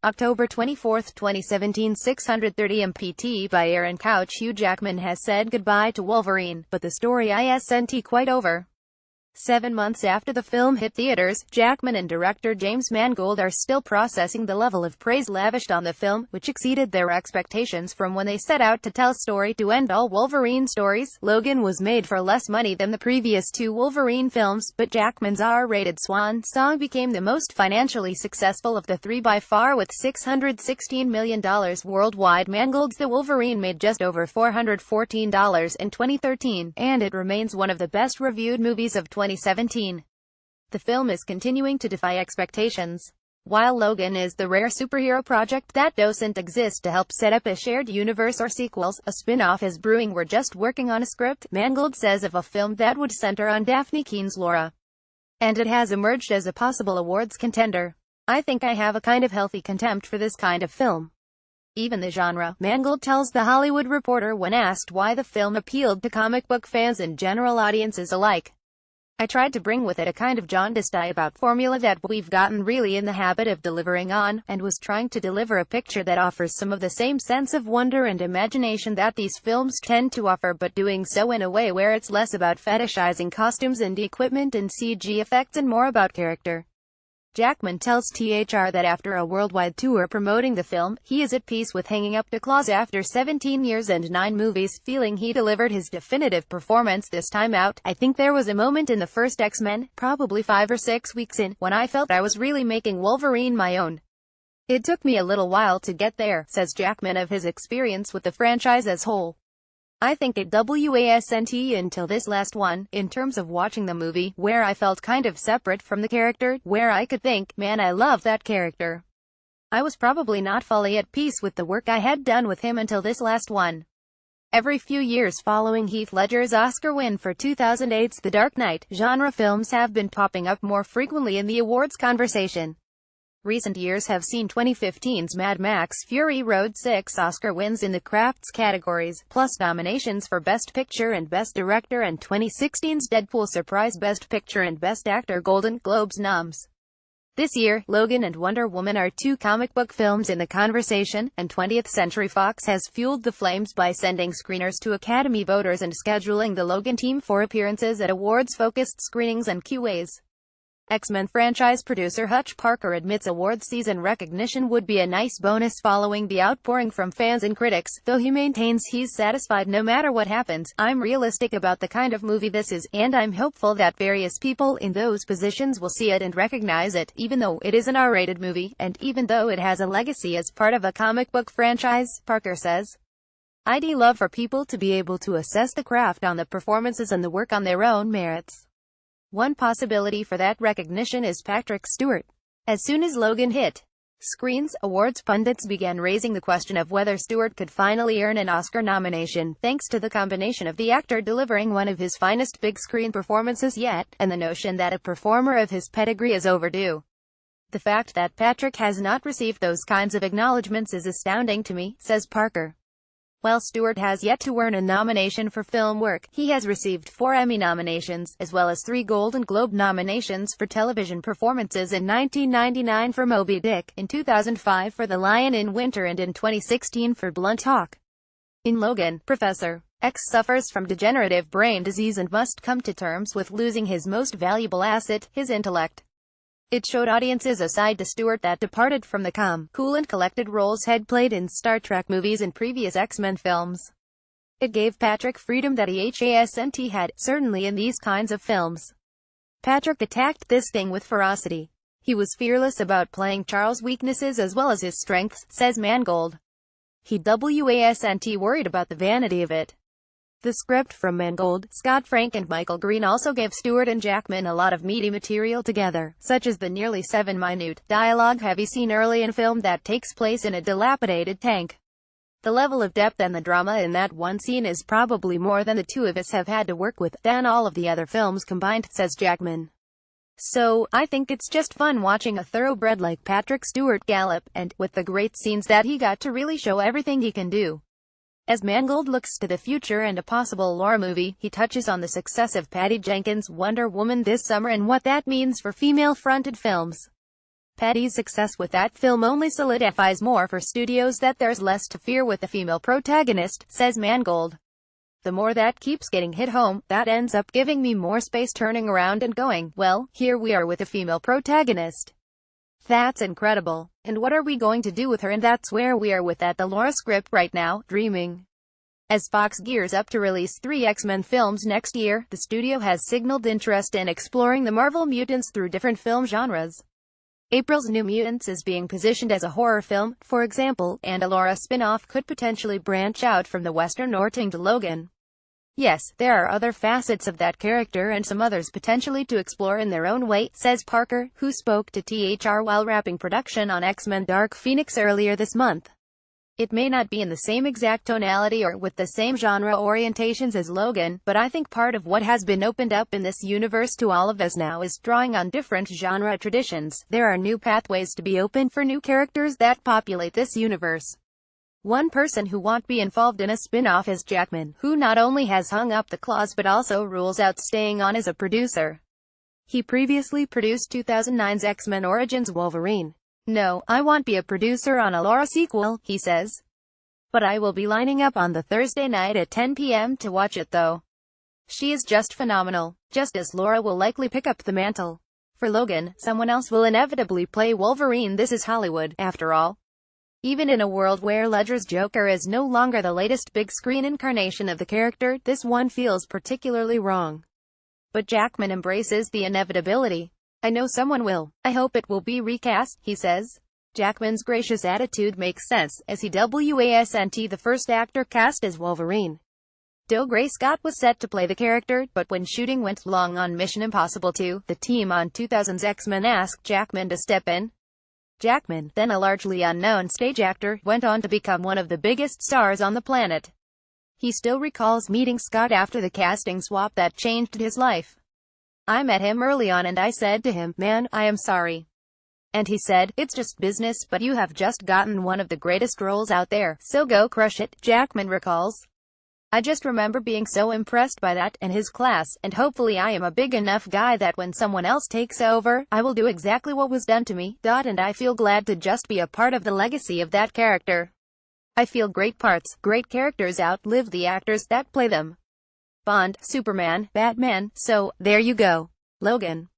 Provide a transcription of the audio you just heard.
October 24, 2017, 630 MPT by Aaron Couch Hugh Jackman has said goodbye to Wolverine, but the story isn't quite over. 7 months after the film hit theaters, Jackman and director James Mangold are still processing the level of praise lavished on the film, which exceeded their expectations from when they set out to tell story to end all Wolverine stories. Logan was made for less money than the previous 2 Wolverine films, but Jackman's R-rated swan song became the most financially successful of the 3 by far with $616 million worldwide. Mangold's The Wolverine made just over $414 in 2013, and it remains one of the best reviewed movies of 2017. The film is continuing to defy expectations. While Logan is the rare superhero project that doesn't exist to help set up a shared universe or sequels, a spin-off is brewing. We're just working on a script, Mangold says of a film that would center on Daphne Keene's Laura. And it has emerged as a possible awards contender. I think I have a kind of healthy contempt for this kind of film. Even the genre, Mangold tells The Hollywood Reporter when asked why the film appealed to comic book fans and general audiences alike. I tried to bring with it a kind of jaundiced eye about formula that we've gotten really in the habit of delivering on, and was trying to deliver a picture that offers some of the same sense of wonder and imagination that these films tend to offer, but doing so in a way where it's less about fetishizing costumes and equipment and CG effects and more about character. Jackman tells THR that after a worldwide tour promoting the film, he is at peace with hanging up the claws after 17 years and 9 movies, feeling he delivered his definitive performance this time out. I think there was a moment in the first X-Men, probably 5 or 6 weeks in, when I felt I was really making Wolverine my own. It took me a little while to get there, says Jackman of his experience with the franchise as whole. I think it wasn't until this last one, in terms of watching the movie, where I felt kind of separate from the character, where I could think, man, I love that character. I was probably not fully at peace with the work I had done with him until this last one. Every few years following Heath Ledger's Oscar win for 2008's The Dark Knight, genre films have been popping up more frequently in the awards conversation. Recent years have seen 2015's Mad Max Fury Road 6 Oscar wins in the crafts categories, plus nominations for Best Picture and Best Director, and 2016's Deadpool surprise Best Picture and Best Actor Golden Globes noms. This year, Logan and Wonder Woman are 2 comic book films in the conversation, and 20th Century Fox has fueled the flames by sending screeners to Academy voters and scheduling the Logan team for appearances at awards-focused screenings and QAs. X-Men franchise producer Hutch Parker admits awards season recognition would be a nice bonus following the outpouring from fans and critics, though he maintains he's satisfied no matter what happens. I'm realistic about the kind of movie this is, and I'm hopeful that various people in those positions will see it and recognize it, even though it is an R-rated movie, and even though it has a legacy as part of a comic book franchise, Parker says. I'd love for people to be able to assess the craft on the performances and the work on their own merits. One possibility for that recognition is Patrick Stewart. As soon as Logan hit screens, awards pundits began raising the question of whether Stewart could finally earn an Oscar nomination, thanks to the combination of the actor delivering one of his finest big-screen performances yet, and the notion that a performer of his pedigree is overdue. The fact that Patrick has not received those kinds of acknowledgments is astounding to me, says Parker. While Stewart has yet to earn a nomination for film work, he has received 4 Emmy nominations, as well as 3 Golden Globe nominations for television performances in 1999 for Moby Dick, in 2005 for The Lion in Winter, and in 2016 for Blunt Hawk. In Logan, Professor X suffers from degenerative brain disease and must come to terms with losing his most valuable asset, his intellect. It showed audiences a side to Stewart that departed from the calm, cool and collected roles he'd played in Star Trek movies and previous X-Men films. It gave Patrick freedom that he hasn't had, certainly in these kinds of films. Patrick attacked this thing with ferocity. He was fearless about playing Charles' weaknesses as well as his strengths, says Mangold. He wasn't worried about the vanity of it. The script from Mangold, Scott Frank and Michael Green also gave Stewart and Jackman a lot of meaty material together, such as the nearly 7-minute, dialogue-heavy scene early in film that takes place in a dilapidated tank. The level of depth and the drama in that one scene is probably more than the 2 of us have had to work with than all of the other films combined, says Jackman. So, I think it's just fun watching a thoroughbred like Patrick Stewart gallop, and, with the great scenes that he got to really show everything he can do. As Mangold looks to the future and a possible Laura movie, he touches on the success of Patty Jenkins' Wonder Woman this summer and what that means for female-fronted films. Patty's success with that film only solidifies more for studios that there's less to fear with the female protagonist, says Mangold. The more that keeps getting hit home, that ends up giving me more space turning around and going, well, here we are with a female protagonist. That's incredible. And what are we going to do with her? And that's where we are with that the Laura script right now, dreaming. As Fox gears up to release 3 X-Men films next year, the studio has signaled interest in exploring the Marvel mutants through different film genres. April's New Mutants is being positioned as a horror film, for example, and a Laura spin-off could potentially branch out from the Western Norting to Logan. Yes, there are other facets of that character and some others potentially to explore in their own way, says Parker, who spoke to THR while wrapping production on X-Men Dark Phoenix earlier this month. It may not be in the same exact tonality or with the same genre orientations as Logan, but I think part of what has been opened up in this universe to all of us now is drawing on different genre traditions. There are new pathways to be opened for new characters that populate this universe. One person who won't be involved in a spin-off is Jackman, who not only has hung up the claws but also rules out staying on as a producer. He previously produced 2009's X-Men Origins Wolverine. No, I won't be a producer on a Laura sequel, he says. But I will be lining up on the Thursday night at 10 p.m. to watch it though. She is just phenomenal. Just as Laura will likely pick up the mantle for Logan, someone else will inevitably play Wolverine. This is Hollywood, after all. Even in a world where Ledger's Joker is no longer the latest big-screen incarnation of the character, this one feels particularly wrong. But Jackman embraces the inevitability. I know someone will. I hope it will be recast, he says. Jackman's gracious attitude makes sense, as he wasn't the first actor cast as Wolverine. Gray Scott was set to play the character, but when shooting went long on Mission Impossible 2, the team on 2000's X-Men asked Jackman to step in. Jackman, then a largely unknown stage actor, went on to become one of the biggest stars on the planet. He still recalls meeting Scott after the casting swap that changed his life. I met him early on and I said to him, "Man, I am sorry." And he said, "It's just business, but you have just gotten one of the greatest roles out there, so go crush it," Jackman recalls. I just remember being so impressed by that, and his class, and hopefully I am a big enough guy that when someone else takes over, I will do exactly what was done to me, and I feel glad to just be a part of the legacy of that character. I feel great parts, great characters outlive the actors that play them. Bond, Superman, Batman, so, there you go. Logan.